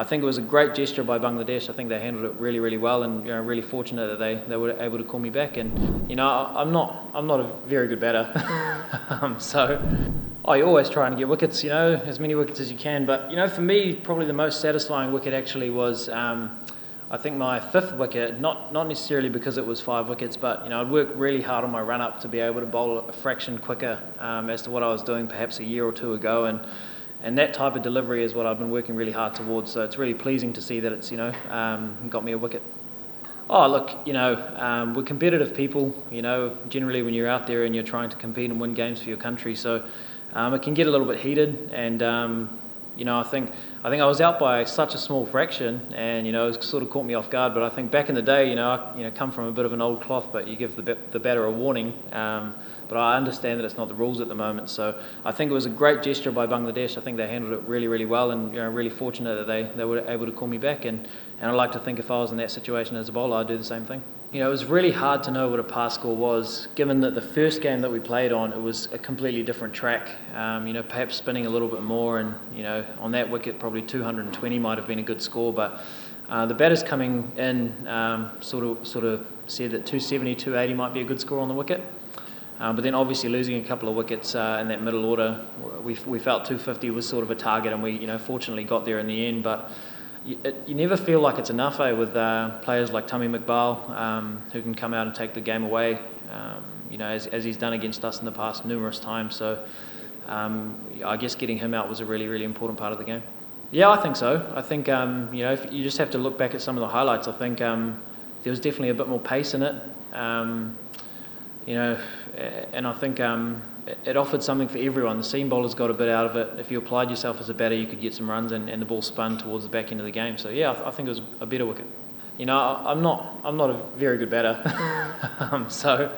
I think it was a great gesture by Bangladesh. I think they handled it really, really well, and really fortunate that they were able to call me back. And I'm not a very good batter, so you always try and get wickets, as many wickets as you can. But for me, probably the most satisfying wicket actually was I think my fifth wicket. Not necessarily because it was 5 wickets, but I'd worked really hard on my run up to be able to bowl a fraction quicker as to what I was doing perhaps a year or two ago, and that type of delivery is what I've been working really hard towards. So it's really pleasing to see that it's got me a wicket. Oh, look, we're competitive people. Generally when you're out there and you're trying to compete and win games for your country, so it can get a little bit heated. And I think I was out by such a small fraction, and it sort of caught me off guard. But I think back in the day, I come from a bit of an old cloth, but you give the batter a warning. But I understand that it's not the rules at the moment. So I think it was a great gesture by Bangladesh. I think they handled it really, really well, and really fortunate that they were able to call me back. And I like to think if I was in that situation as a bowler, I'd do the same thing. It was really hard to know what a pass score was, given that the first game that we played on, it was a completely different track. Perhaps spinning a little bit more, and on that wicket, probably 220 might have been a good score. But the batters coming in sort of said that 270, 280 might be a good score on the wicket. But then obviously losing a couple of wickets in that middle order, we felt 250 was sort of a target, and we fortunately got there in the end. But you never feel like it's enough, with players like Tamim Iqbal, who can come out and take the game away, as he's done against us in the past numerous times. So I guess getting him out was a really, really important part of the game. Yeah, I think so. I think if you just have to look back at some of the highlights. I think there was definitely a bit more pace in it. And I think it offered something for everyone. The seam bowlers got a bit out of it. If you applied yourself as a batter, you could get some runs, and the ball spun towards the back end of the game. So yeah, I think it was a better wicket. I'm not a very good batter, so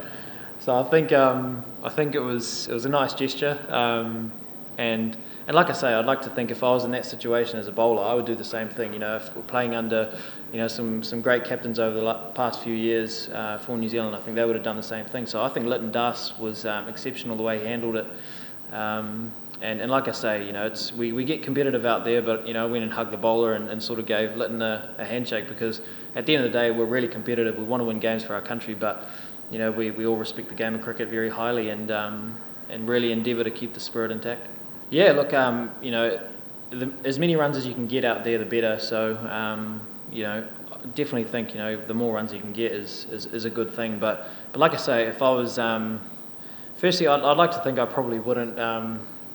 I think it was a nice gesture. And like I say, I'd like to think if I was in that situation as a bowler, I would do the same thing. If we're playing under some great captains over the past few years for New Zealand, I think they would have done the same thing. So I think Litton Das was exceptional the way he handled it. And like I say, we get competitive out there, but I went and hugged the bowler and sort of gave Litton a handshake, because at the end of the day, we're really competitive. We want to win games for our country, but we all respect the game of cricket very highly, and really endeavour to keep the spirit intact. Yeah, look, as many runs as you can get out there, the better. So, definitely think, the more runs you can get is a good thing. But like I say, if I was, firstly, I'd like to think I probably wouldn't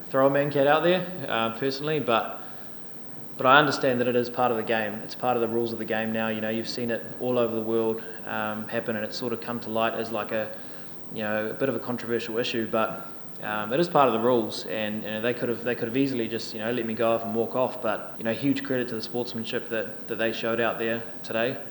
throw a man-cat out there, personally, but I understand that it is part of the game. It's part of the rules of the game now. You've seen it all over the world happen, and it's sort of come to light as like a bit of a controversial issue, but it is part of the rules, and they could have easily just let me go off and walk off. But huge credit to the sportsmanship that they showed out there today.